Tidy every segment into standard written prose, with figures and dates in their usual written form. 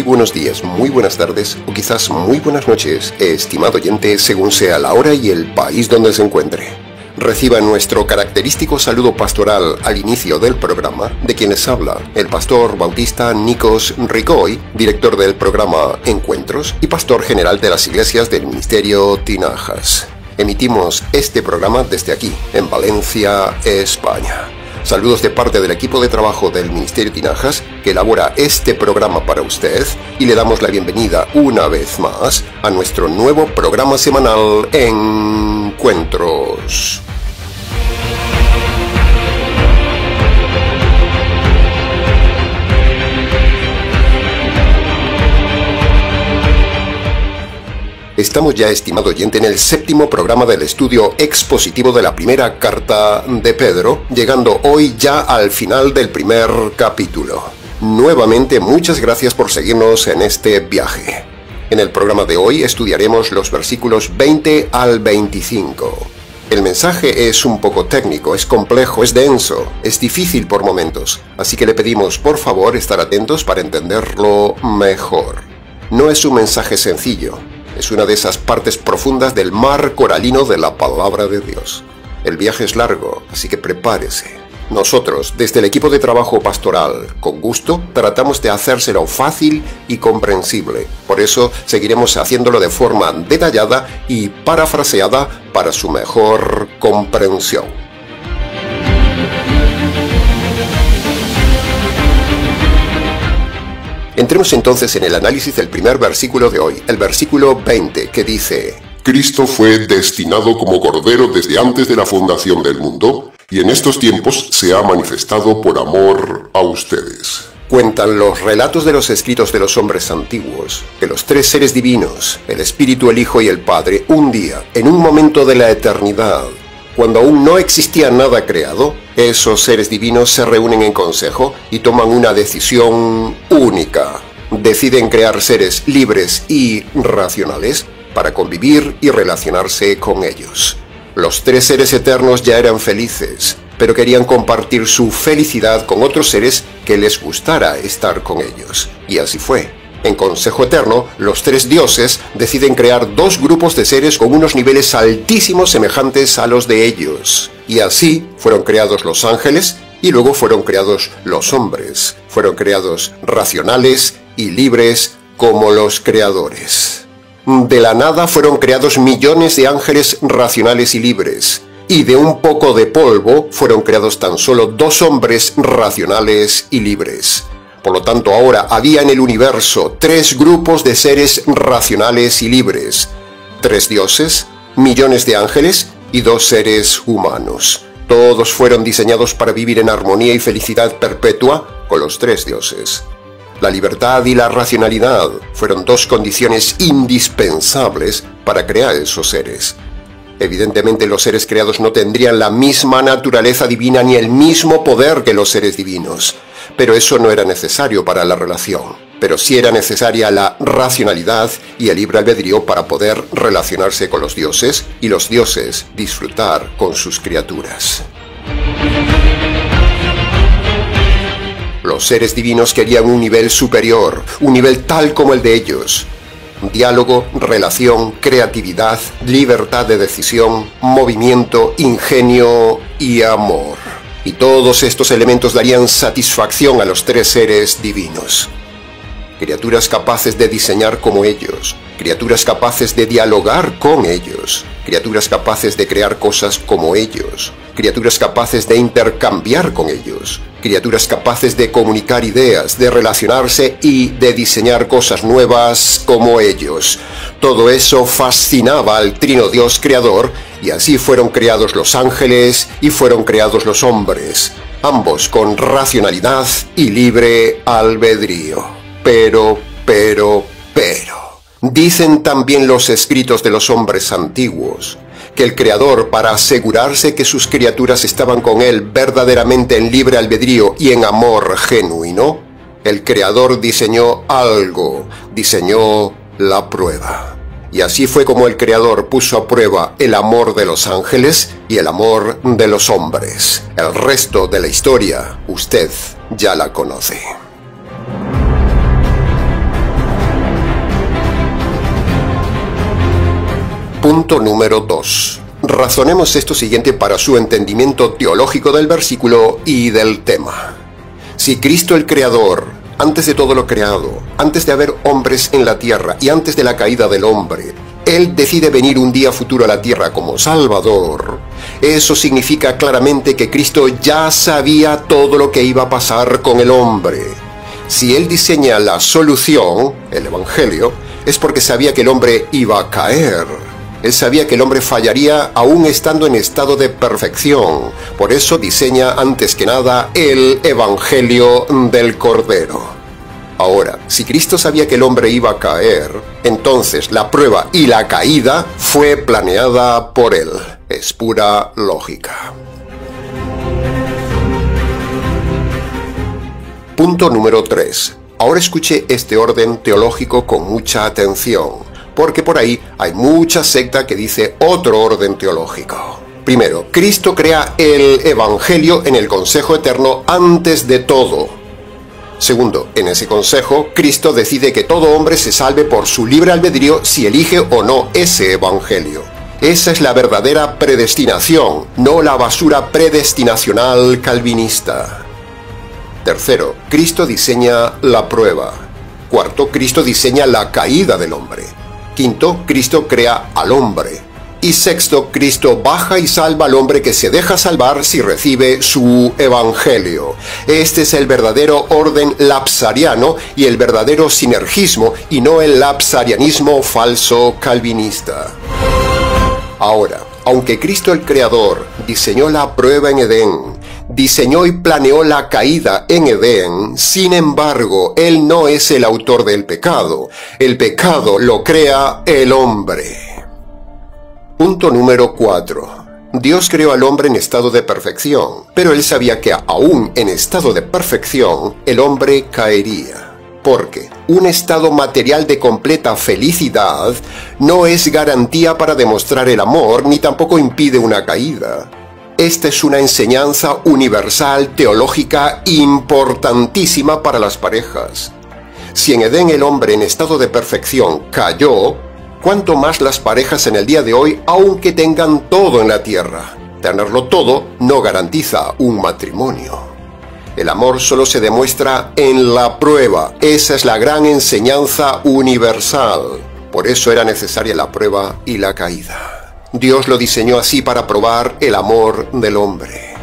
buenos días, muy buenas tardes o quizás muy buenas noches, estimado oyente, según sea la hora y el país donde se encuentre. Reciba nuestro característico saludo pastoral al inicio del programa de quien les habla, el pastor bautista Nikos Ricoy, director del programa Encuentros y pastor general de las iglesias del Ministerio Tinajas. Emitimos este programa desde aquí, en Valencia, España. Saludos de parte del equipo de trabajo del Ministerio Tinajas que elabora este programa para usted y le damos la bienvenida una vez más a nuestro nuevo programa semanal Encuentros. Estamos ya, estimado oyente, en el séptimo programa del estudio expositivo de la primera carta de Pedro, llegando hoy ya al final del primer capítulo. Nuevamente, muchas gracias por seguirnos en este viaje. En el programa de hoy estudiaremos los versículos 20 al 25. El mensaje es un poco técnico, es complejo, es denso, es difícil por momentos, así que le pedimos por favor estar atentos para entenderlo mejor. No es un mensaje sencillo. Es una de esas partes profundas del mar coralino de la palabra de Dios. El viaje es largo, así que prepárese. Nosotros, desde el equipo de trabajo pastoral, con gusto, tratamos de hacérselo fácil y comprensible. Por eso, seguiremos haciéndolo de forma detallada y parafraseada para su mejor comprensión. Entremos entonces en el análisis del primer versículo de hoy, el versículo 20, que dice: Cristo fue destinado como Cordero desde antes de la fundación del mundo, y en estos tiempos se ha manifestado por amor a ustedes. Cuentan los relatos de los escritos de los hombres antiguos, que los tres seres divinos, el Espíritu, el Hijo y el Padre, un día, en un momento de la eternidad, cuando aún no existía nada creado, esos seres divinos se reúnen en consejo y toman una decisión única. Deciden crear seres libres y racionales para convivir y relacionarse con ellos. Los tres seres eternos ya eran felices, pero querían compartir su felicidad con otros seres que les gustara estar con ellos. Y así fue. En consejo eterno, los tres dioses deciden crear dos grupos de seres con unos niveles altísimos semejantes a los de ellos. Y así fueron creados los ángeles y luego fueron creados los hombres. Fueron creados racionales y libres como los creadores. De la nada fueron creados millones de ángeles racionales y libres. Y de un poco de polvo fueron creados tan solo dos hombres racionales y libres. Por lo tanto, ahora había en el universo tres grupos de seres racionales y libres. Tres dioses, millones de ángeles y dos seres humanos. Todos fueron diseñados para vivir en armonía y felicidad perpetua con los tres dioses. La libertad y la racionalidad fueron dos condiciones indispensables para crear esos seres. Evidentemente, los seres creados no tendrían la misma naturaleza divina ni el mismo poder que los seres divinos. Pero eso no era necesario para la relación. Pero sí era necesaria la racionalidad y el libre albedrío para poder relacionarse con los dioses y los dioses disfrutar con sus criaturas. Los seres divinos querían un nivel superior, un nivel tal como el de ellos. Diálogo, relación, creatividad, libertad de decisión, movimiento, ingenio y amor. Y todos estos elementos darían satisfacción a los tres seres divinos. Criaturas capaces de diseñar como ellos, criaturas capaces de dialogar con ellos, criaturas capaces de crear cosas como ellos, criaturas capaces de intercambiar con ellos, criaturas capaces de comunicar ideas, de relacionarse y de diseñar cosas nuevas como ellos. Todo eso fascinaba al trino Dios creador, y así fueron creados los ángeles y fueron creados los hombres, ambos con racionalidad y libre albedrío. Pero, dicen también los escritos de los hombres antiguos, que el Creador, para asegurarse que sus criaturas estaban con Él verdaderamente en libre albedrío y en amor genuino, el Creador diseñó algo, diseñó la prueba. Y así fue como el Creador puso a prueba el amor de los ángeles y el amor de los hombres. El resto de la historia, usted ya la conoce. Punto número 2. Razonemos esto siguiente para su entendimiento teológico del versículo y del tema. Si Cristo el Creador, antes de todo lo creado, antes de haber hombres en la tierra y antes de la caída del hombre, Él decide venir un día futuro a la tierra como Salvador, eso significa claramente que Cristo ya sabía todo lo que iba a pasar con el hombre. Si Él diseña la solución, el Evangelio, es porque sabía que el hombre iba a caer. Él sabía que el hombre fallaría aún estando en estado de perfección. Por eso diseña antes que nada el Evangelio del Cordero. Ahora, si Cristo sabía que el hombre iba a caer, entonces la prueba y la caída fue planeada por Él. Es pura lógica. Punto número 3. Ahora escuche este orden teológico con mucha atención, porque por ahí hay mucha secta que dice otro orden teológico. Primero, Cristo crea el Evangelio en el consejo eterno antes de todo. Segundo, en ese consejo, Cristo decide que todo hombre se salve por su libre albedrío si elige o no ese Evangelio. Esa es la verdadera predestinación, no la basura predestinacional calvinista. Tercero, Cristo diseña la prueba. Cuarto, Cristo diseña la caída del hombre. Quinto, Cristo crea al hombre. Y sexto, Cristo baja y salva al hombre que se deja salvar si recibe su evangelio. Este es el verdadero orden lapsariano y el verdadero sinergismo, y no el lapsarianismo falso calvinista. Ahora, aunque Cristo el Creador diseñó la prueba en Edén, diseñó y planeó la caída en Edén, sin embargo, Él no es el autor del pecado. El pecado lo crea el hombre. Punto número 4. Dios creó al hombre en estado de perfección, pero Él sabía que aún en estado de perfección, el hombre caería. Porque un estado material de completa felicidad no es garantía para demostrar el amor, ni tampoco impide una caída. Esta es una enseñanza universal teológica importantísima para las parejas. Si en Edén el hombre en estado de perfección cayó, cuánto más las parejas en el día de hoy, aunque tengan todo en la tierra. Tenerlo todo no garantiza un matrimonio. El amor solo se demuestra en la prueba. Esa es la gran enseñanza universal. Por eso era necesaria la prueba y la caída. Dios lo diseñó así para probar el amor del hombre.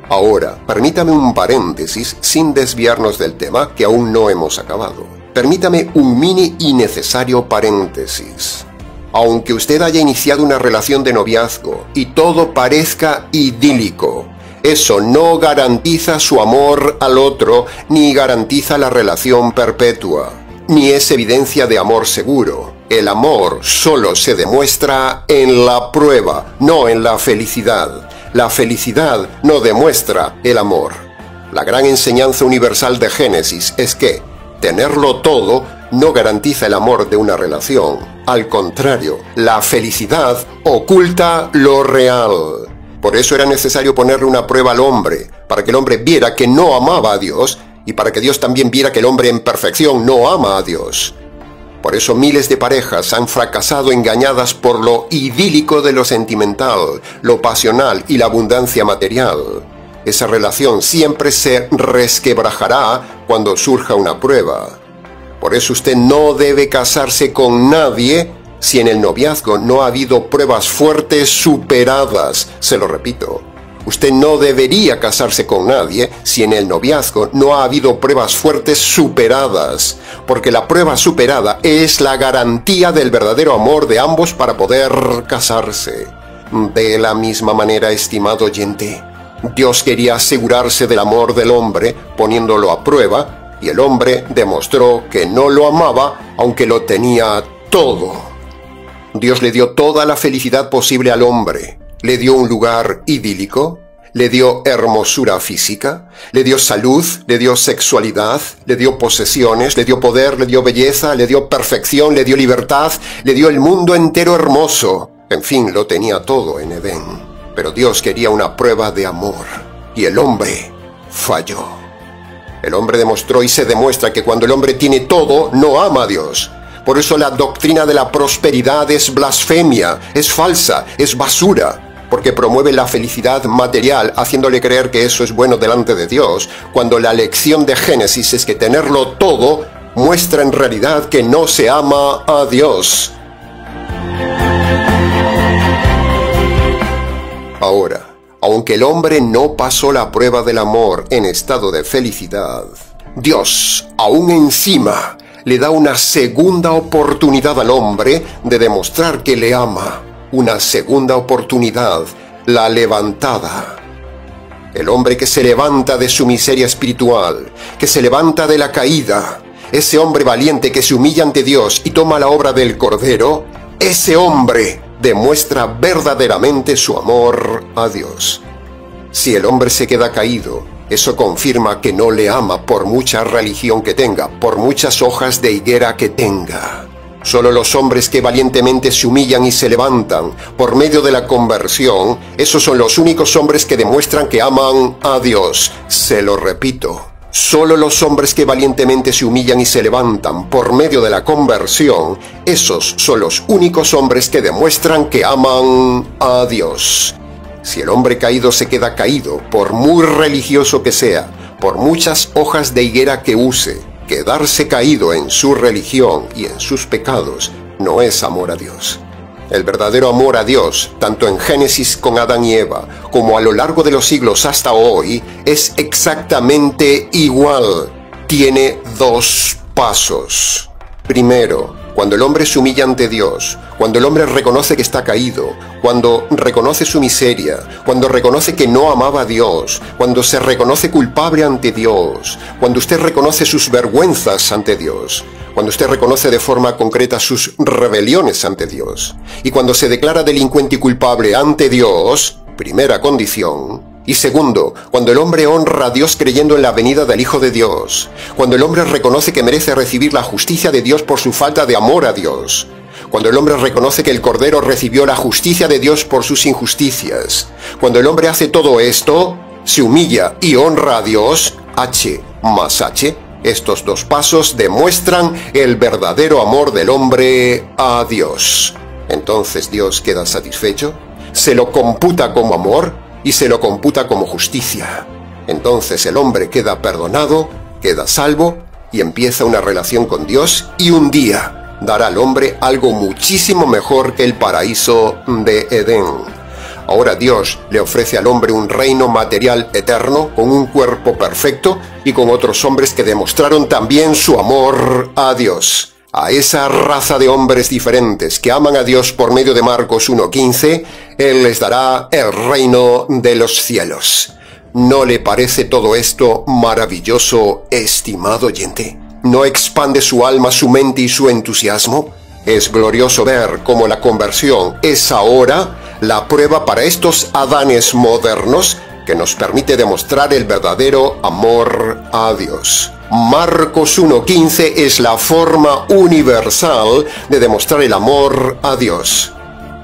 Ahora, permítame un paréntesis sin desviarnos del tema que aún no hemos acabado. Permítame un mini y necesario paréntesis. Aunque usted haya iniciado una relación de noviazgo y todo parezca idílico, eso no garantiza su amor al otro ni garantiza la relación perpetua, ni es evidencia de amor seguro. El amor solo se demuestra en la prueba, no en la felicidad. La felicidad no demuestra el amor. La gran enseñanza universal de Génesis es que tenerlo todo no garantiza el amor de una relación. Al contrario, la felicidad oculta lo real. Por eso era necesario ponerle una prueba al hombre, para que el hombre viera que no amaba a Dios, y para que Dios también viera que el hombre en perfección no ama a Dios. Por eso miles de parejas han fracasado engañadas por lo idílico de lo sentimental, lo pasional y la abundancia material. Esa relación siempre se resquebrajará cuando surja una prueba. Por eso usted no debe casarse con nadie si en el noviazgo no ha habido pruebas fuertes superadas. Se lo repito. Usted no debería casarse con nadie si en el noviazgo no ha habido pruebas fuertes superadas, porque la prueba superada es la garantía del verdadero amor de ambos para poder casarse. De la misma manera, estimado oyente, Dios quería asegurarse del amor del hombre poniéndolo a prueba, y el hombre demostró que no lo amaba aunque lo tenía todo. Dios le dio toda la felicidad posible al hombre. Le dio un lugar idílico, le dio hermosura física, le dio salud, le dio sexualidad, le dio posesiones, le dio poder, le dio belleza, le dio perfección, le dio libertad, le dio el mundo entero hermoso. En fin, lo tenía todo en Edén. Pero Dios quería una prueba de amor, y el hombre falló. El hombre demostró y se demuestra que cuando el hombre tiene todo, no ama a Dios. Por eso la doctrina de la prosperidad es blasfemia, es falsa, es basura, porque promueve la felicidad material haciéndole creer que eso es bueno delante de Dios, cuando la lección de Génesis es que tenerlo todo muestra en realidad que no se ama a Dios. Ahora, aunque el hombre no pasó la prueba del amor en estado de felicidad, Dios, aún encima, le da una segunda oportunidad al hombre de demostrar que le ama. Una segunda oportunidad, la levantada. El hombre que se levanta de su miseria espiritual, que se levanta de la caída, ese hombre valiente que se humilla ante Dios y toma la obra del Cordero, ese hombre demuestra verdaderamente su amor a Dios. Si el hombre se queda caído, eso confirma que no le ama por mucha religión que tenga, por muchas hojas de higuera que tenga. Solo los hombres que valientemente se humillan y se levantan por medio de la conversión, esos son los únicos hombres que demuestran que aman a Dios. Se lo repito. Solo los hombres que valientemente se humillan y se levantan por medio de la conversión, esos son los únicos hombres que demuestran que aman a Dios. Si el hombre caído se queda caído, por muy religioso que sea, por muchas hojas de higuera que use, quedarse caído en su religión y en sus pecados no es amor a Dios. El verdadero amor a Dios, tanto en Génesis con Adán y Eva, como a lo largo de los siglos hasta hoy, es exactamente igual. Tiene dos pasos. Primero, cuando el hombre se humilla ante Dios, cuando el hombre reconoce que está caído, cuando reconoce su miseria, cuando reconoce que no amaba a Dios, cuando se reconoce culpable ante Dios, cuando usted reconoce sus vergüenzas ante Dios, cuando usted reconoce de forma concreta sus rebeliones ante Dios, y cuando se declara delincuente y culpable ante Dios, primera condición. Y segundo, cuando el hombre honra a Dios creyendo en la venida del Hijo de Dios, cuando el hombre reconoce que merece recibir la justicia de Dios por su falta de amor a Dios, cuando el hombre reconoce que el Cordero recibió la justicia de Dios por sus injusticias, cuando el hombre hace todo esto, se humilla y honra a Dios, H más H, estos dos pasos demuestran el verdadero amor del hombre a Dios. Entonces Dios queda satisfecho, se lo computa como amor, y se lo computa como justicia. Entonces el hombre queda perdonado, queda salvo y empieza una relación con Dios, y un día dará al hombre algo muchísimo mejor que el paraíso de Edén. Ahora Dios le ofrece al hombre un reino material eterno, con un cuerpo perfecto y con otros hombres que demostraron también su amor a Dios. A esa raza de hombres diferentes que aman a Dios por medio de Marcos 1:15, Él les dará el reino de los cielos. ¿No le parece todo esto maravilloso, estimado oyente? ¿No expande su alma, su mente y su entusiasmo? Es glorioso ver cómo la conversión es ahora la prueba para estos Adanes modernos que nos permite demostrar el verdadero amor a Dios. Marcos 1:15 es la forma universal de demostrar el amor a Dios.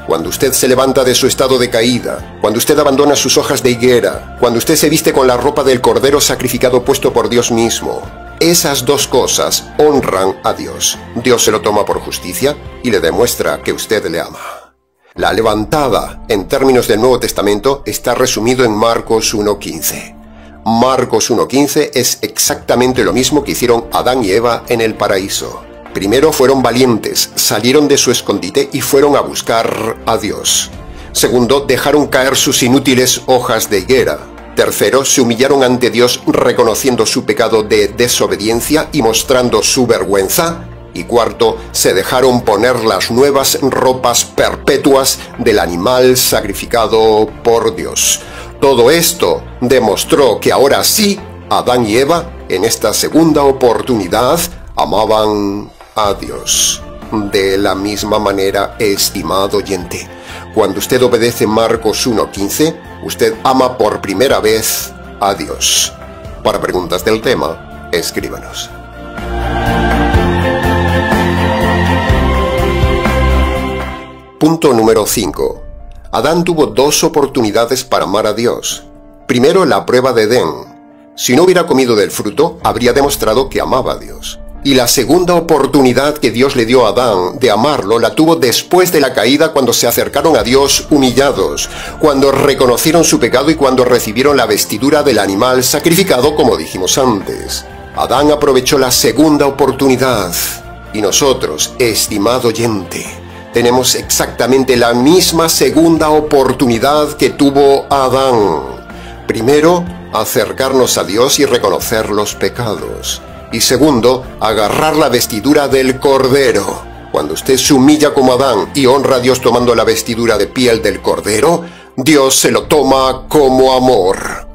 Cuando usted se levanta de su estado de caída, cuando usted abandona sus hojas de higuera, cuando usted se viste con la ropa del Cordero sacrificado puesto por Dios mismo, esas dos cosas honran a Dios. Dios se lo toma por justicia y le demuestra que usted le ama. La levantada, en términos del Nuevo Testamento, está resumido en Marcos 1:15. Marcos 1:15 es exactamente lo mismo que hicieron Adán y Eva en el paraíso. Primero fueron valientes, salieron de su escondite y fueron a buscar a Dios. Segundo, dejaron caer sus inútiles hojas de higuera. Tercero, se humillaron ante Dios reconociendo su pecado de desobediencia y mostrando su vergüenza. Y cuarto, se dejaron poner las nuevas ropas perpetuas del animal sacrificado por Dios. Todo esto demostró que ahora sí, Adán y Eva, en esta segunda oportunidad, amaban a Dios. De la misma manera, estimado oyente, cuando usted obedece Marcos 1:15, usted ama por primera vez a Dios. Para preguntas del tema, escríbanos. Punto número 5. Adán tuvo dos oportunidades para amar a Dios. Primero, la prueba de Edén. Si no hubiera comido del fruto, habría demostrado que amaba a Dios. Y la segunda oportunidad que Dios le dio a Adán de amarlo la tuvo después de la caída, cuando se acercaron a Dios humillados, cuando reconocieron su pecado y cuando recibieron la vestidura del animal sacrificado, como dijimos antes. Adán aprovechó la segunda oportunidad. Y nosotros, estimado oyente, tenemos exactamente la misma segunda oportunidad que tuvo Adán. Primero, acercarnos a Dios y reconocer los pecados. Y segundo, agarrar la vestidura del Cordero. Cuando usted se humilla como Adán y honra a Dios tomando la vestidura de piel del Cordero, Dios se lo toma como amor.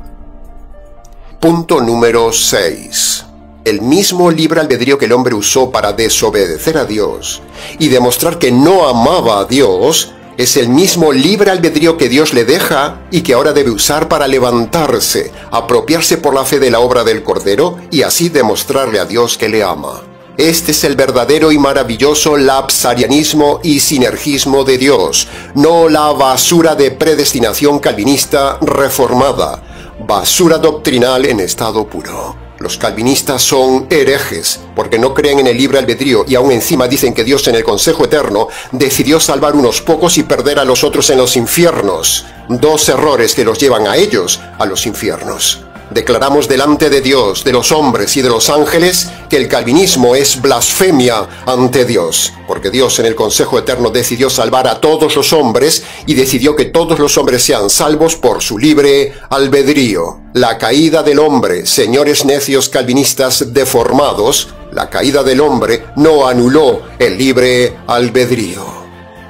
Punto número 6. El mismo libre albedrío que el hombre usó para desobedecer a Dios y demostrar que no amaba a Dios, es el mismo libre albedrío que Dios le deja y que ahora debe usar para levantarse, apropiarse por la fe de la obra del Cordero y así demostrarle a Dios que le ama. Este es el verdadero y maravilloso lapsarianismo y sinergismo de Dios, no la basura de predestinación calvinista reformada, basura doctrinal en estado puro. Los calvinistas son herejes, porque no creen en el libre albedrío y aún encima dicen que Dios en el consejo eterno decidió salvar unos pocos y perder a los otros en los infiernos. Dos errores que los llevan a ellos a los infiernos. Declaramos delante de Dios, de los hombres y de los ángeles que el calvinismo es blasfemia ante Dios, porque Dios en el consejo eterno decidió salvar a todos los hombres y decidió que todos los hombres sean salvos por su libre albedrío. La caída del hombre, señores necios calvinistas deformados, la caída del hombre no anuló el libre albedrío.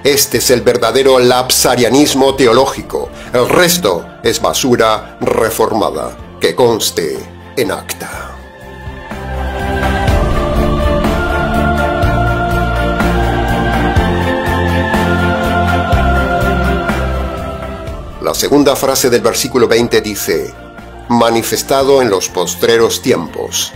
Este es el verdadero lapsarianismo teológico. El resto es basura reformada. Que conste en acta. La segunda frase del versículo 20 dice: manifestado en los postreros tiempos.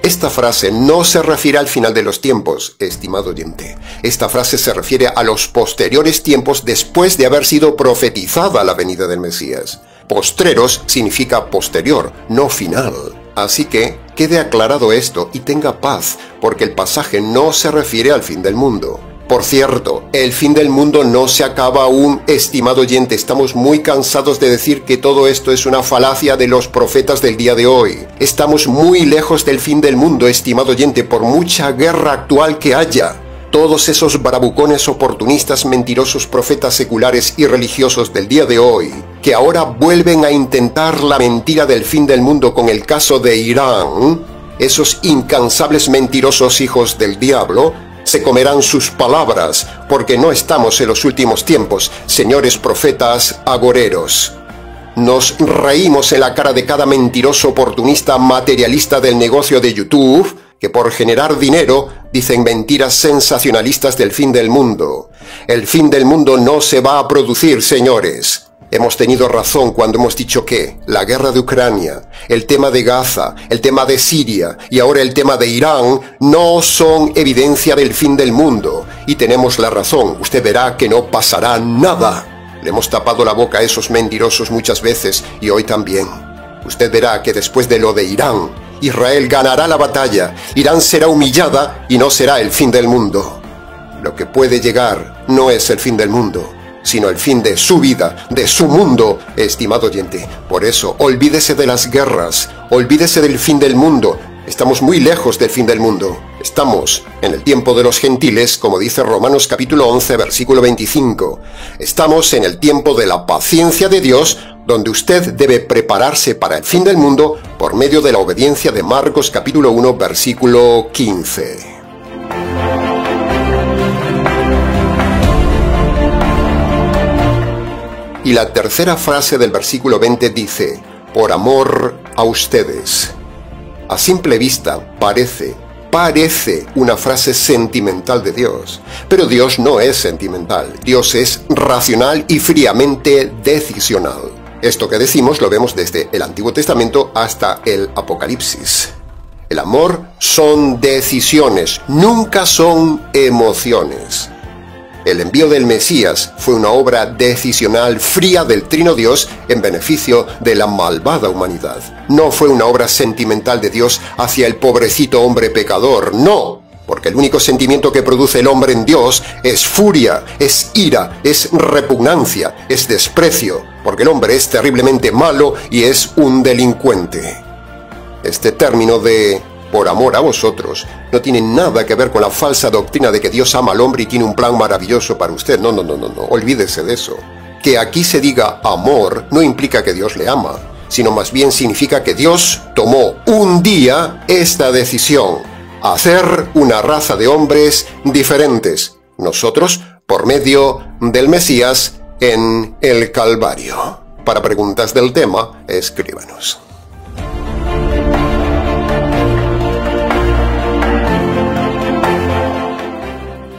Esta frase no se refiere al final de los tiempos, estimado oyente. Esta frase se refiere a los posteriores tiempos después de haber sido profetizada la venida del Mesías. Postreros significa posterior, no final. Así que quede aclarado esto y tenga paz, porque el pasaje no se refiere al fin del mundo. Por cierto, el fin del mundo no se acaba aún, estimado oyente. Estamos muy cansados de decir que todo esto es una falacia de los profetas del día de hoy. Estamos muy lejos del fin del mundo, estimado oyente, por mucha guerra actual que haya. Todos esos bravucones oportunistas, mentirosos profetas seculares y religiosos del día de hoy, que ahora vuelven a intentar la mentira del fin del mundo con el caso de Irán, esos incansables mentirosos hijos del diablo, se comerán sus palabras, porque no estamos en los últimos tiempos, señores profetas agoreros. Nos reímos en la cara de cada mentiroso oportunista materialista del negocio de YouTube, que por generar dinero dicen mentiras sensacionalistas del fin del mundo. El fin del mundo no se va a producir, señores. Hemos tenido razón cuando hemos dicho que la guerra de Ucrania, el tema de Gaza, el tema de Siria y ahora el tema de Irán no son evidencia del fin del mundo. Y tenemos la razón, usted verá que no pasará nada. Le hemos tapado la boca a esos mentirosos muchas veces y hoy también. Usted verá que después de lo de Irán, Israel ganará la batalla, Irán será humillada y no será el fin del mundo. Lo que puede llegar no es el fin del mundo, sino el fin de su vida, de su mundo, estimado oyente. Por eso, olvídese de las guerras, olvídese del fin del mundo. Estamos muy lejos del fin del mundo. Estamos en el tiempo de los gentiles, como dice Romanos capítulo 11, versículo 25. Estamos en el tiempo de la paciencia de Dios, donde usted debe prepararse para el fin del mundo por medio de la obediencia de Marcos capítulo 1, versículo 15. Y la tercera frase del versículo 20 dice: por amor a ustedes. A simple vista parece una frase sentimental de Dios, pero Dios no es sentimental. Dios es racional y fríamente decisional. Esto que decimos lo vemos desde el Antiguo Testamento hasta el Apocalipsis. El amor son decisiones, nunca son emociones. El envío del Mesías fue una obra decisional fría del Trino Dios en beneficio de la malvada humanidad. No fue una obra sentimental de Dios hacia el pobrecito hombre pecador, no, porque el único sentimiento que produce el hombre en Dios es furia, es ira, es repugnancia, es desprecio, porque el hombre es terriblemente malo y es un delincuente. Este término de por amor a vosotros no tiene nada que ver con la falsa doctrina de que Dios ama al hombre y tiene un plan maravilloso para usted. No, olvídese de eso. Que aquí se diga amor no implica que Dios le ama, sino más bien significa que Dios tomó un día esta decisión: hacer una raza de hombres diferentes, nosotros, por medio del Mesías en el Calvario. Para preguntas del tema, escríbanos.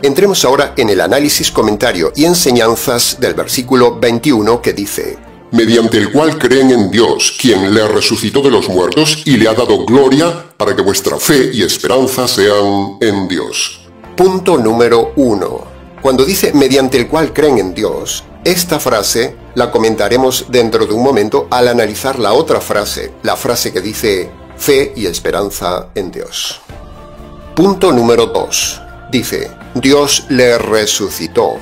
Entremos ahora en el análisis, comentario y enseñanzas del versículo 21 que dice: mediante el cual creen en Dios, quien le resucitó de los muertos y le ha dado gloria, para que vuestra fe y esperanza sean en Dios. Punto número 1. Cuando dice mediante el cual creen en Dios, esta frase la comentaremos dentro de un momento al analizar la otra frase, la frase que dice fe y esperanza en Dios. Punto número 2. Dice, Dios le resucitó.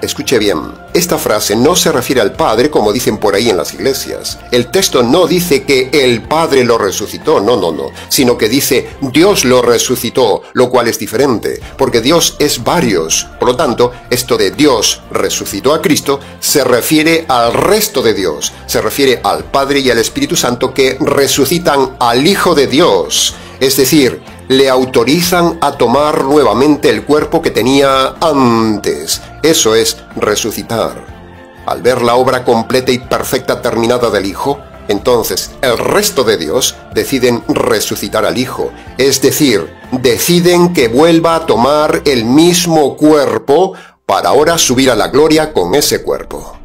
Escuche bien, esta frase no se refiere al Padre como dicen por ahí en las iglesias. El texto no dice que el Padre lo resucitó, no, sino que dice Dios lo resucitó, lo cual es diferente, porque Dios es varios. Por lo tanto, esto de Dios resucitó a Cristo se refiere al resto de Dios, se refiere al Padre y al Espíritu Santo que resucitan al Hijo de Dios, es decir, le autorizan a tomar nuevamente el cuerpo que tenía antes. Eso es resucitar. Al ver la obra completa y perfecta terminada del Hijo, entonces el resto de Dios deciden resucitar al Hijo. Es decir, deciden que vuelva a tomar el mismo cuerpo para ahora subir a la gloria con ese cuerpo.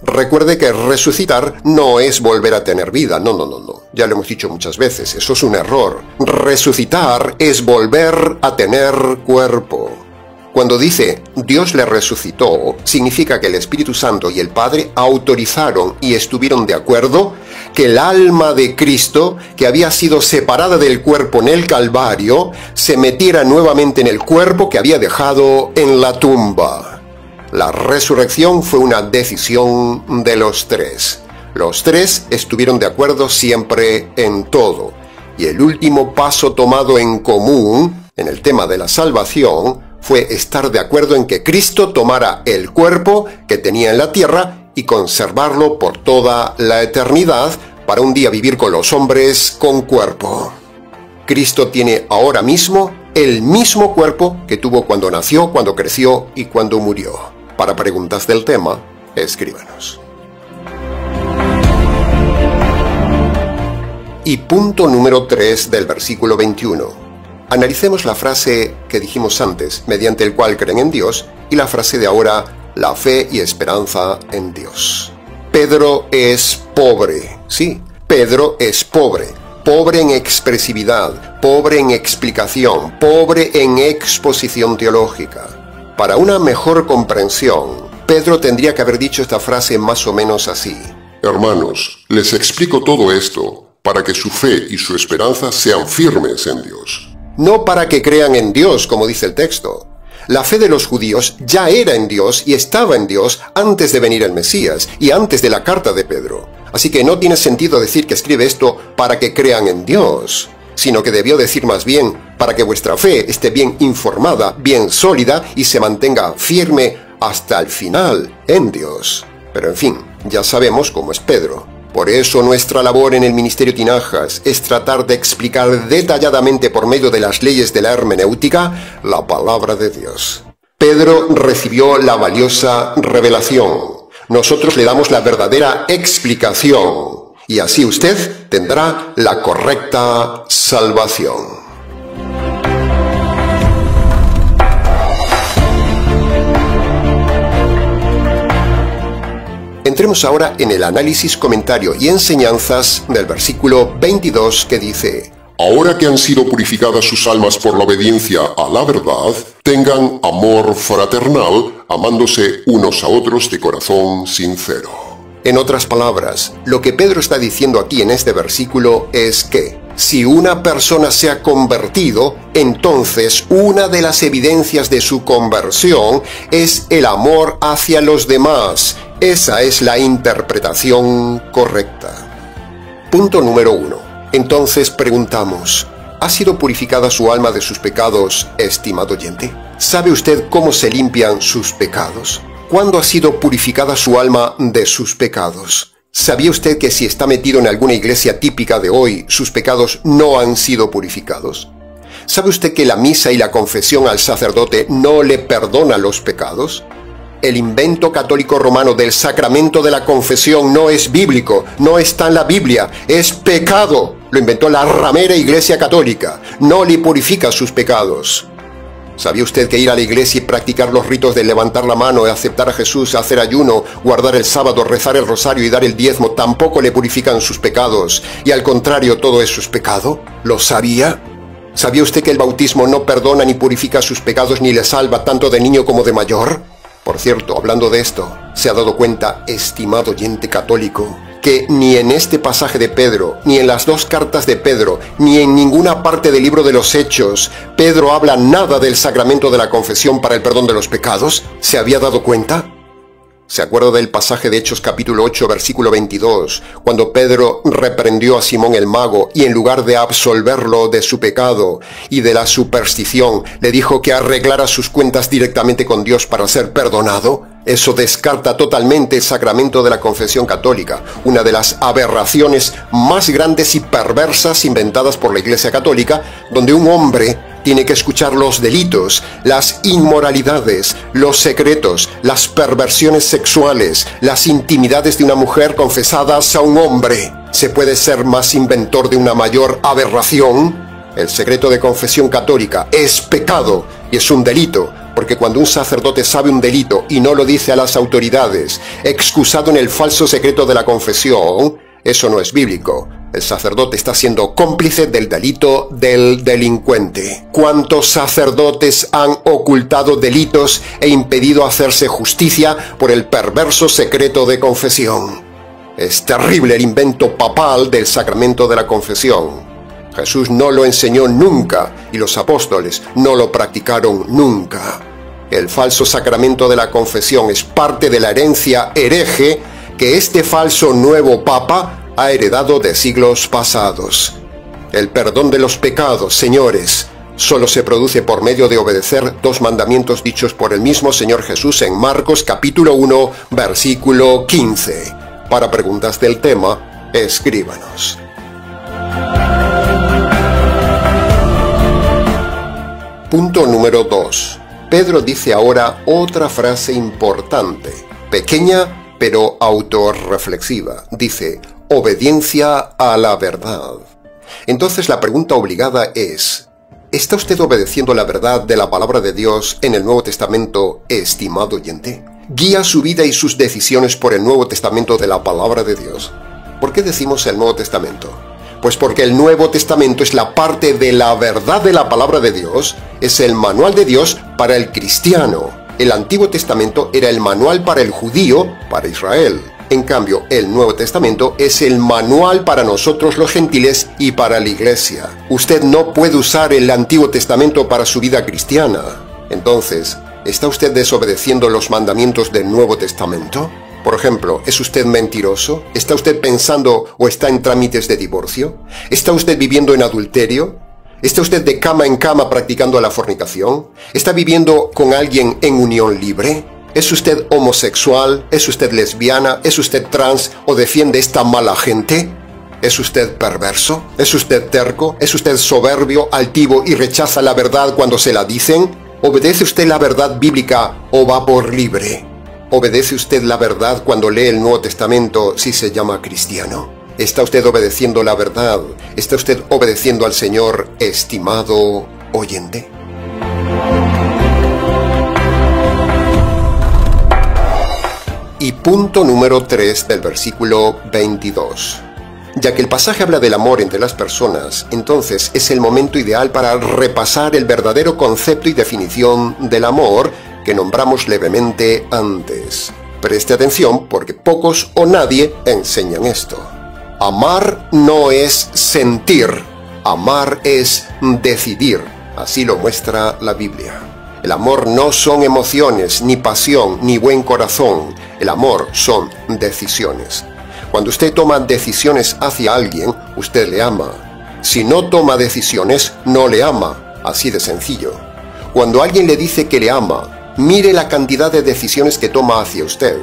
Recuerde que resucitar no es volver a tener vida, no. Ya lo hemos dicho muchas veces, eso es un error. Resucitar es volver a tener cuerpo. Cuando dice Dios le resucitó, significa que el Espíritu Santo y el Padre autorizaron y estuvieron de acuerdo que el alma de Cristo, que había sido separada del cuerpo en el Calvario, se metiera nuevamente en el cuerpo que había dejado en la tumba. La resurrección fue una decisión de los tres. Los tres estuvieron de acuerdo siempre en todo. Y el último paso tomado en común, en el tema de la salvación, fue estar de acuerdo en que Cristo tomara el cuerpo que tenía en la tierra y conservarlo por toda la eternidad para un día vivir con los hombres con cuerpo. Cristo tiene ahora mismo el mismo cuerpo que tuvo cuando nació, cuando creció y cuando murió. Para preguntas del tema, escríbanos. Y punto número 3 del versículo 21. Analicemos la frase que dijimos antes, mediante el cual creen en Dios, y la frase de ahora, la fe y esperanza en Dios. Pedro es pobre. Sí, Pedro es pobre. Pobre en expresividad, pobre en explicación, pobre en exposición teológica. Para una mejor comprensión, Pedro tendría que haber dicho esta frase más o menos así. Hermanos, les explico todo esto para que su fe y su esperanza sean firmes en Dios. No para que crean en Dios, como dice el texto. La fe de los judíos ya era en Dios y estaba en Dios antes de venir el Mesías y antes de la carta de Pedro. Así que no tiene sentido decir que escribe esto para que crean en Dios, sino que debió decir más bien para que vuestra fe esté bien informada, bien sólida y se mantenga firme hasta el final en Dios. Pero en fin, ya sabemos cómo es Pedro. Por eso nuestra labor en el Ministerio Tinajas es tratar de explicar detalladamente por medio de las leyes de la hermenéutica la palabra de Dios. Pedro recibió la valiosa revelación. Nosotros le damos la verdadera explicación. Y así usted tendrá la correcta salvación. Entremos ahora en el análisis, comentario y enseñanzas del versículo 22 que dice: Ahora que han sido purificadas sus almas por la obediencia a la verdad, tengan amor fraternal, amándose unos a otros de corazón sincero. En otras palabras, lo que Pedro está diciendo aquí en este versículo es que si una persona se ha convertido, entonces una de las evidencias de su conversión es el amor hacia los demás. Esa es la interpretación correcta. Punto número 1. Entonces preguntamos, ¿ha sido purificada su alma de sus pecados, estimado oyente? ¿Sabe usted cómo se limpian sus pecados? ¿Cuándo ha sido purificada su alma de sus pecados? ¿Sabía usted que si está metido en alguna iglesia típica de hoy, sus pecados no han sido purificados? ¿Sabe usted que la misa y la confesión al sacerdote no le perdona los pecados? El invento católico romano del sacramento de la confesión no es bíblico, no está en la Biblia, es pecado. Lo inventó la ramera iglesia católica, no le purifica sus pecados. ¿Sabía usted que ir a la iglesia y practicar los ritos de levantar la mano, aceptar a Jesús, hacer ayuno, guardar el sábado, rezar el rosario y dar el diezmo tampoco le purifican sus pecados? Y al contrario, todo eso es pecado. ¿Lo sabía? ¿Sabía usted que el bautismo no perdona ni purifica sus pecados ni le salva tanto de niño como de mayor? Por cierto, hablando de esto, ¿se ha dado cuenta, estimado oyente católico, que ni en este pasaje de Pedro, ni en las dos cartas de Pedro, ni en ninguna parte del libro de los Hechos, Pedro habla nada del sacramento de la confesión para el perdón de los pecados? ¿Se había dado cuenta? ¿Se acuerda del pasaje de Hechos capítulo 8, versículo 22, cuando Pedro reprendió a Simón el mago y en lugar de absolverlo de su pecado y de la superstición, le dijo que arreglara sus cuentas directamente con Dios para ser perdonado? Eso descarta totalmente el sacramento de la confesión católica, una de las aberraciones más grandes y perversas inventadas por la Iglesia Católica, donde un hombre tiene que escuchar los delitos, las inmoralidades, los secretos, las perversiones sexuales, las intimidades de una mujer confesadas a un hombre. ¿Se puede ser más inventor de una mayor aberración? El secreto de confesión católica es pecado y es un delito, porque cuando un sacerdote sabe un delito y no lo dice a las autoridades, excusado en el falso secreto de la confesión, eso no es bíblico. El sacerdote está siendo cómplice del delito del delincuente. ¿Cuántos sacerdotes han ocultado delitos e impedido hacerse justicia por el perverso secreto de confesión? Es terrible el invento papal del sacramento de la confesión. Jesús no lo enseñó nunca y los apóstoles no lo practicaron nunca. El falso sacramento de la confesión es parte de la herencia hereje que este falso nuevo papa ha heredado de siglos pasados. El perdón de los pecados, señores, solo se produce por medio de obedecer dos mandamientos dichos por el mismo Señor Jesús en Marcos capítulo 1, versículo 15. Para preguntas del tema, escríbanos. Punto número 2. Pedro dice ahora otra frase importante, pequeña pero autorreflexiva. Dice, obediencia a la verdad. Entonces la pregunta obligada es, ¿está usted obedeciendo la verdad de la palabra de Dios en el Nuevo Testamento, estimado oyente? ¿Guía su vida y sus decisiones por el Nuevo Testamento de la palabra de Dios? ¿Por qué decimos el Nuevo Testamento? Pues porque el Nuevo Testamento es la parte de la verdad de la palabra de Dios, es el manual de Dios para el cristiano. El Antiguo Testamento era el manual para el judío, para Israel. En cambio, el Nuevo Testamento es el manual para nosotros los gentiles y para la iglesia. Usted no puede usar el Antiguo Testamento para su vida cristiana. Entonces, ¿está usted desobedeciendo los mandamientos del Nuevo Testamento? Por ejemplo, ¿es usted mentiroso? ¿Está usted pensando o está en trámites de divorcio? ¿Está usted viviendo en adulterio? ¿Está usted de cama en cama practicando la fornicación? ¿Está viviendo con alguien en unión libre? ¿Es usted homosexual? ¿Es usted lesbiana? ¿Es usted trans o defiende esta mala gente? ¿Es usted perverso? ¿Es usted terco? ¿Es usted soberbio, altivo y rechaza la verdad cuando se la dicen? ¿Obedece usted la verdad bíblica o va por libre? ¿Obedece usted la verdad cuando lee el Nuevo Testamento si se llama cristiano? ¿Está usted obedeciendo la verdad? ¿Está usted obedeciendo al Señor, estimado oyente? Y punto número 3 del versículo 22. Ya que el pasaje habla del amor entre las personas, entonces es el momento ideal para repasar el verdadero concepto y definición del amor que nombramos levemente antes. Preste atención porque pocos o nadie enseñan esto. Amar no es sentir, amar es decidir. Así lo muestra la Biblia. El amor no son emociones, ni pasión, ni buen corazón. El amor son decisiones. Cuando usted toma decisiones hacia alguien, usted le ama. Si no toma decisiones, no le ama. Así de sencillo. Cuando alguien le dice que le ama, mire la cantidad de decisiones que toma hacia usted.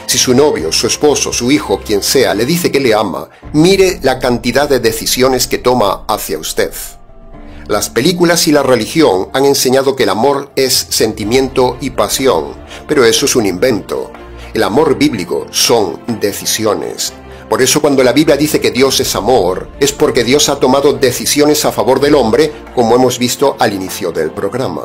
Si su novio, su esposo, su hijo, quien sea, le dice que le ama, mire la cantidad de decisiones que toma hacia usted. Las películas y la religión han enseñado que el amor es sentimiento y pasión, pero eso es un invento. El amor bíblico son decisiones. Por eso cuando la Biblia dice que Dios es amor, es porque Dios ha tomado decisiones a favor del hombre, como hemos visto al inicio del programa.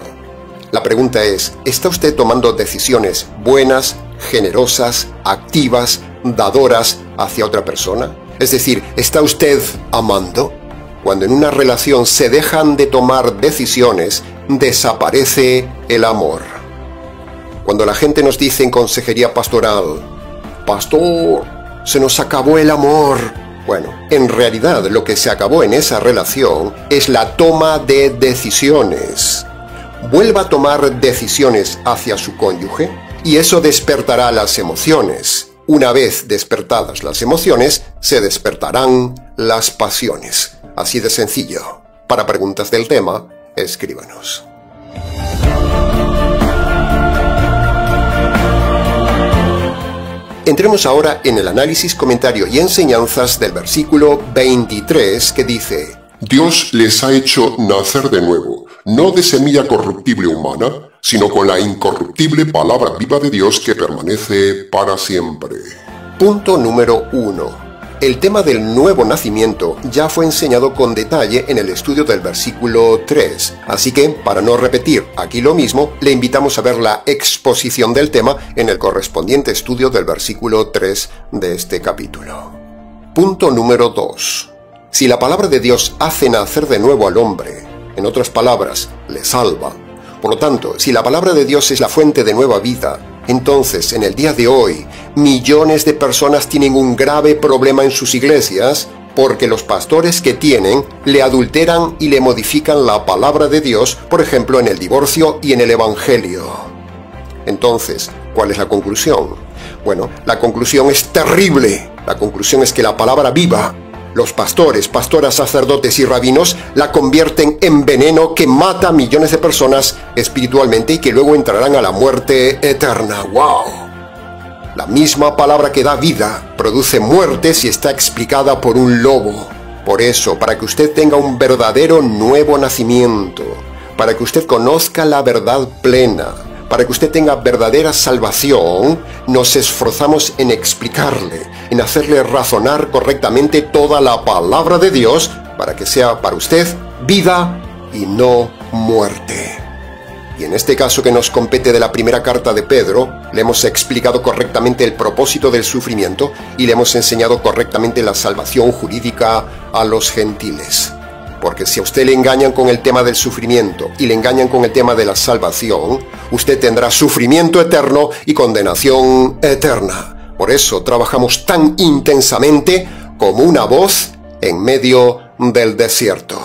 La pregunta es, ¿está usted tomando decisiones buenas, generosas, activas, dadoras hacia otra persona? Es decir, ¿está usted amando? Cuando en una relación se dejan de tomar decisiones, desaparece el amor. Cuando la gente nos dice en consejería pastoral, «Pastor, se nos acabó el amor». Bueno, en realidad lo que se acabó en esa relación es la toma de decisiones. Vuelva a tomar decisiones hacia su cónyuge y eso despertará las emociones. Una vez despertadas las emociones, se despertarán las pasiones. Así de sencillo. Para preguntas del tema, escríbanos. Entremos ahora en el análisis, comentario y enseñanzas del versículo 23 que dice: Dios les ha hecho nacer de nuevo, no de semilla corruptible humana, sino con la incorruptible palabra viva de Dios que permanece para siempre. Punto número 1. El tema del nuevo nacimiento ya fue enseñado con detalle en el estudio del versículo 3, así que, para no repetir aquí lo mismo, le invitamos a ver la exposición del tema en el correspondiente estudio del versículo 3 de este capítulo. Punto número 2. Si la palabra de Dios hace nacer de nuevo al hombre, en otras palabras, le salva. Por lo tanto, si la palabra de Dios es la fuente de nueva vida, entonces, en el día de hoy, millones de personas tienen un grave problema en sus iglesias porque los pastores que tienen le adulteran y le modifican la palabra de Dios, por ejemplo, en el divorcio y en el evangelio. Entonces, ¿cuál es la conclusión? Bueno, la conclusión es terrible. La conclusión es que la palabra viva, los pastores, pastoras, sacerdotes y rabinos la convierten en veneno que mata a millones de personas espiritualmente y que luego entrarán a la muerte eterna. ¡Wow! La misma palabra que da vida produce muerte si está explicada por un lobo. Por eso, para que usted tenga un verdadero nuevo nacimiento, para que usted conozca la verdad plena, para que usted tenga verdadera salvación, nos esforzamos en explicarle, en hacerle razonar correctamente toda la palabra de Dios para que sea para usted vida y no muerte. Y en este caso que nos compete de la primera carta de Pedro, le hemos explicado correctamente el propósito del sufrimiento y le hemos enseñado correctamente la salvación jurídica a los gentiles. Porque si a usted le engañan con el tema del sufrimiento y le engañan con el tema de la salvación, usted tendrá sufrimiento eterno y condenación eterna. Por eso trabajamos tan intensamente como una voz en medio del desierto.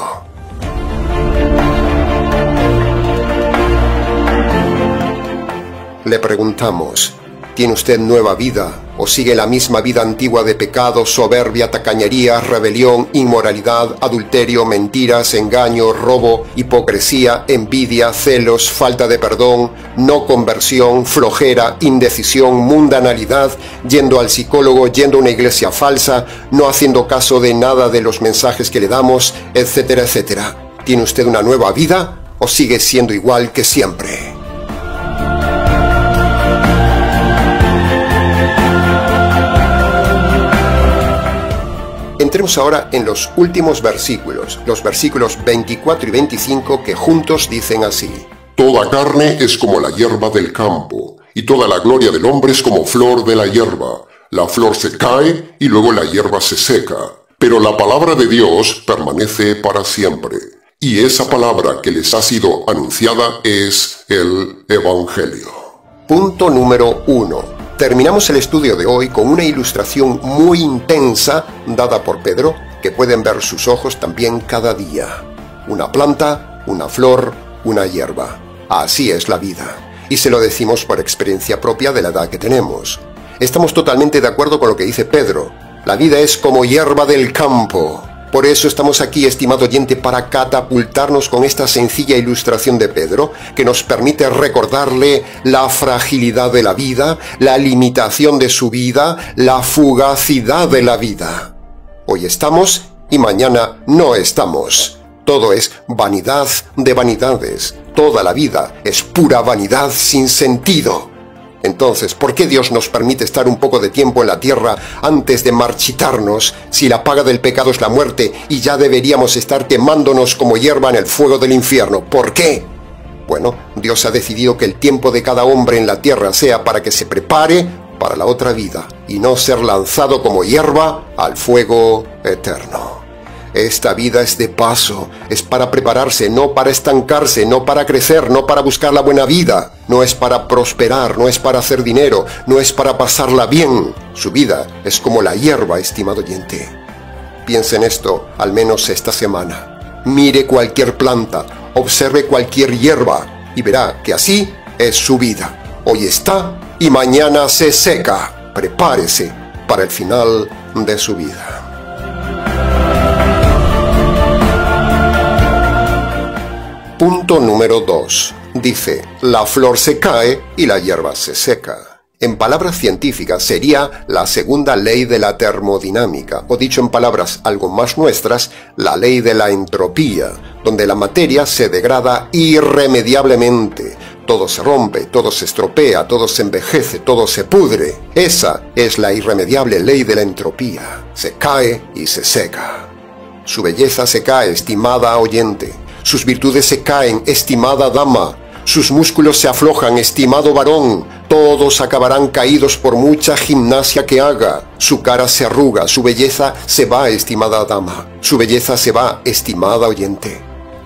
Le preguntamos, ¿tiene usted nueva vida o sigue la misma vida antigua de pecado, soberbia, tacañería, rebelión, inmoralidad, adulterio, mentiras, engaño, robo, hipocresía, envidia, celos, falta de perdón, no conversión, flojera, indecisión, mundanalidad, yendo al psicólogo, yendo a una iglesia falsa, no haciendo caso de nada de los mensajes que le damos, etcétera, etcétera? ¿Tiene usted una nueva vida o sigue siendo igual que siempre? Entremos ahora en los últimos versículos, los versículos 24 y 25 que juntos dicen así. Toda carne es como la hierba del campo, y toda la gloria del hombre es como flor de la hierba. La flor se cae y luego la hierba se seca, pero la palabra de Dios permanece para siempre. Y esa palabra que les ha sido anunciada es el Evangelio. Punto número 1. Terminamos el estudio de hoy con una ilustración muy intensa dada por Pedro, que pueden ver sus ojos también cada día. Una planta, una flor, una hierba. Así es la vida. Y se lo decimos por experiencia propia de la edad que tenemos. Estamos totalmente de acuerdo con lo que dice Pedro. La vida es como hierba del campo. Por eso estamos aquí, estimado oyente, para catapultarnos con esta sencilla ilustración de Pedro, que nos permite recordarle la fragilidad de la vida, la limitación de su vida, la fugacidad de la vida. Hoy estamos y mañana no estamos. Todo es vanidad de vanidades. Toda la vida es pura vanidad sin sentido. Entonces, ¿por qué Dios nos permite estar un poco de tiempo en la tierra antes de marchitarnos, si la paga del pecado es la muerte y ya deberíamos estar quemándonos como hierba en el fuego del infierno? ¿Por qué? Bueno, Dios ha decidido que el tiempo de cada hombre en la tierra sea para que se prepare para la otra vida y no ser lanzado como hierba al fuego eterno. Esta vida es de paso, es para prepararse, no para estancarse, no para crecer, no para buscar la buena vida, no es para prosperar, no es para hacer dinero, no es para pasarla bien. Su vida es como la hierba, estimado oyente. Piense en esto, al menos esta semana. Mire cualquier planta, observe cualquier hierba y verá que así es su vida. Hoy está y mañana se seca. Prepárese para el final de su vida. Punto número 2. Dice, la flor se cae y la hierba se seca. En palabras científicas sería la segunda ley de la termodinámica, o dicho en palabras algo más nuestras, la ley de la entropía, donde la materia se degrada irremediablemente. Todo se rompe, todo se estropea, todo se envejece, todo se pudre. Esa es la irremediable ley de la entropía. Se cae y se seca. Su belleza se cae, estimada oyente. Sus virtudes se caen, estimada dama. Sus músculos se aflojan, estimado varón. Todos acabarán caídos por mucha gimnasia que haga. Su cara se arruga, su belleza se va, estimada dama. Su belleza se va, estimada oyente.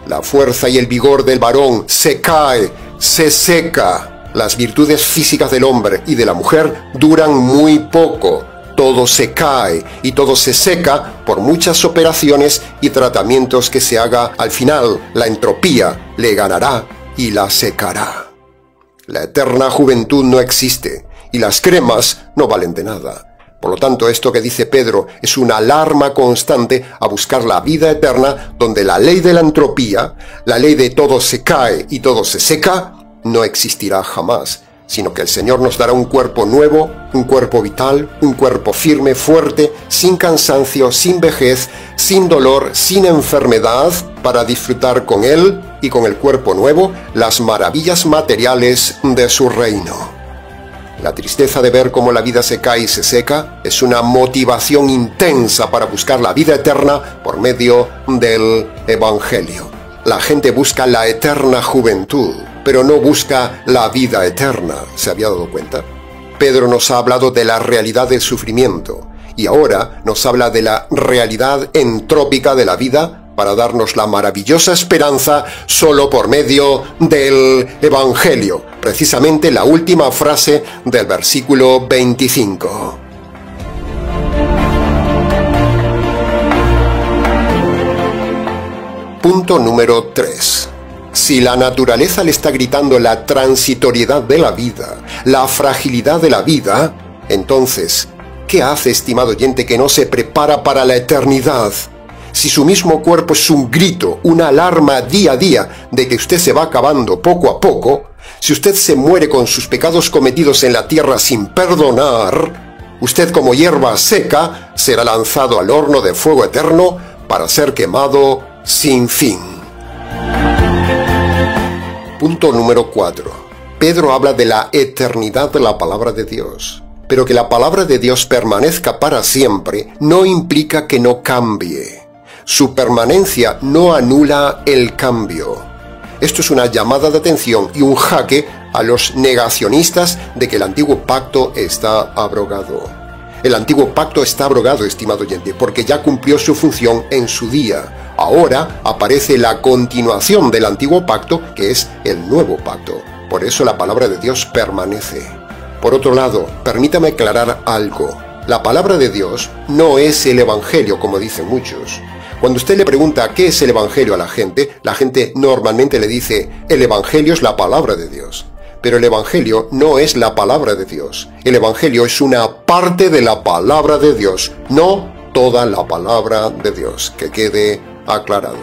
La fuerza y el vigor del varón se cae, se seca. Las virtudes físicas del hombre y de la mujer duran muy poco. Todo se cae y todo se seca por muchas operaciones y tratamientos que se haga. Al final, la entropía le ganará y la secará. La eterna juventud no existe y las cremas no valen de nada. Por lo tanto, esto que dice Pedro es una alarma constante a buscar la vida eterna, donde la ley de la entropía, la ley de todo se cae y todo se seca, no existirá jamás, sino que el Señor nos dará un cuerpo nuevo, un cuerpo vital, un cuerpo firme, fuerte, sin cansancio, sin vejez, sin dolor, sin enfermedad, para disfrutar con Él y con el cuerpo nuevo las maravillas materiales de su reino. La tristeza de ver cómo la vida se cae y se seca es una motivación intensa para buscar la vida eterna por medio del Evangelio. La gente busca la eterna juventud, pero no busca la vida eterna. ¿Se había dado cuenta? Pedro nos ha hablado de la realidad del sufrimiento y ahora nos habla de la realidad entrópica de la vida para darnos la maravillosa esperanza solo por medio del Evangelio. Precisamente la última frase del versículo 25. Punto número 3. Si la naturaleza le está gritando la transitoriedad de la vida, la fragilidad de la vida, entonces, ¿qué hace, estimado oyente, que no se prepara para la eternidad? Si su mismo cuerpo es un grito, una alarma día a día de que usted se va acabando poco a poco, si usted se muere con sus pecados cometidos en la tierra sin perdonar, usted como hierba seca será lanzado al horno de fuego eterno para ser quemado sin fin. Punto número 4. Pedro habla de la eternidad de la palabra de Dios. Pero que la palabra de Dios permanezca para siempre no implica que no cambie. Su permanencia no anula el cambio. Esto es una llamada de atención y un jaque a los negacionistas de que el antiguo pacto está abrogado. El antiguo pacto está abrogado, estimado oyente, porque ya cumplió su función en su día. Ahora aparece la continuación del antiguo pacto, que es el nuevo pacto. Por eso la palabra de Dios permanece. Por otro lado, permítame aclarar algo. La palabra de Dios no es el Evangelio, como dicen muchos. Cuando usted le pregunta qué es el Evangelio a la gente normalmente le dice, el Evangelio es la palabra de Dios. Pero el Evangelio no es la palabra de Dios. El Evangelio es una parte de la palabra de Dios, no toda la palabra de Dios. Que quede aclarado.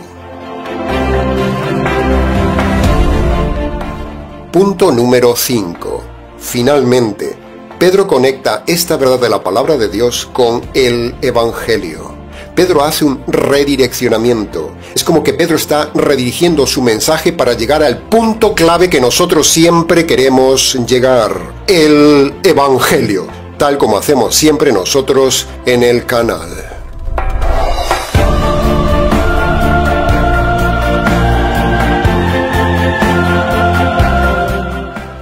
Punto número 5. Finalmente, Pedro conecta esta verdad de la palabra de Dios con el Evangelio. Pedro hace un redireccionamiento. Es como que Pedro está redirigiendo su mensaje para llegar al punto clave que nosotros siempre queremos llegar. El Evangelio, tal como hacemos siempre nosotros en el canal.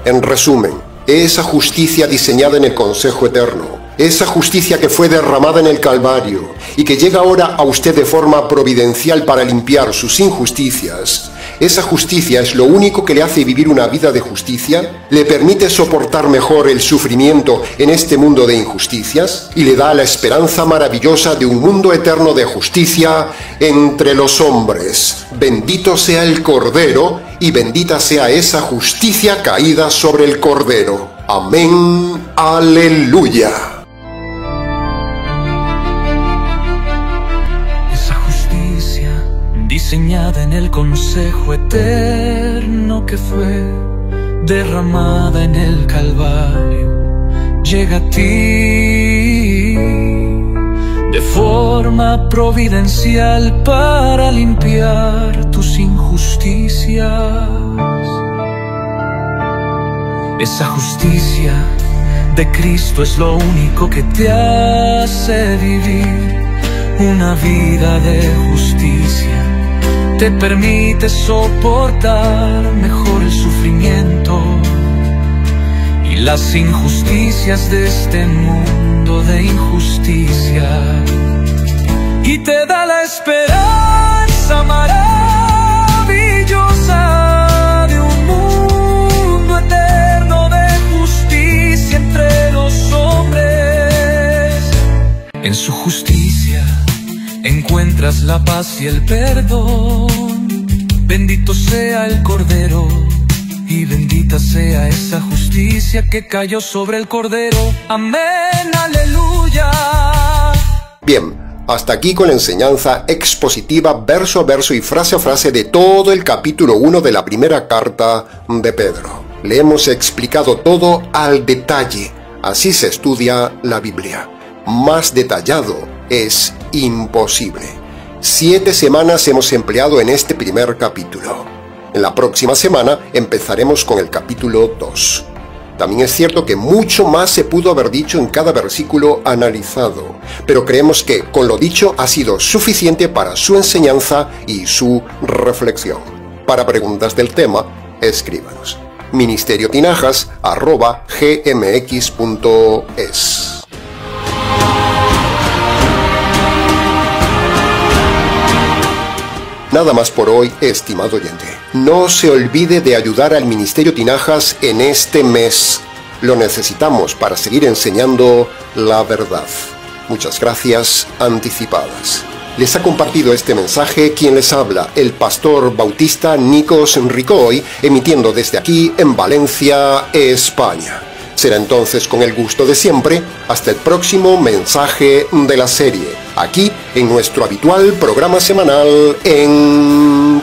En resumen, esa justicia diseñada en el consejo eterno, esa justicia que fue derramada en el Calvario y que llega ahora a usted de forma providencial para limpiar sus injusticias, esa justicia es lo único que le hace vivir una vida de justicia, le permite soportar mejor el sufrimiento en este mundo de injusticias y le da la esperanza maravillosa de un mundo eterno de justicia entre los hombres. Bendito sea el Cordero y bendita sea esa justicia caída sobre el Cordero. Amén. Aleluya. Diseñada en el consejo eterno que fue derramada en el Calvario, llega a ti de forma providencial para limpiar tus injusticias. Esa justicia de Cristo es lo único que te hace vivir una vida de justicia. Te permite soportar mejor el sufrimiento y las injusticias de este mundo de injusticia. Y te da la esperanza maravillosa de un mundo eterno de justicia entre los hombres. En su justicia encuentras la paz y el perdón. Bendito sea el Cordero y bendita sea esa justicia que cayó sobre el Cordero. Amén, aleluya. Bien, hasta aquí con la enseñanza expositiva verso a verso y frase a frase de todo el capítulo 1 de la primera carta de Pedro. Le hemos explicado todo al detalle. Así se estudia la Biblia. Más detallado es imposible. 7 semanas hemos empleado en este primer capítulo. En la próxima semana empezaremos con el capítulo 2. También es cierto que mucho más se pudo haber dicho en cada versículo analizado, pero creemos que con lo dicho ha sido suficiente para su enseñanza y su reflexión. Para preguntas del tema, escríbanos. ministeriotinajas@gmx.es. Nada más por hoy, estimado oyente. No se olvide de ayudar al Ministerio Tinajas en este mes. Lo necesitamos para seguir enseñando la verdad. Muchas gracias anticipadas. Les ha compartido este mensaje quien les habla, el pastor bautista Nikos Ricoy, emitiendo desde aquí en Valencia, España. Será entonces con el gusto de siempre, hasta el próximo mensaje de la serie, aquí en nuestro habitual programa semanal Encuentros.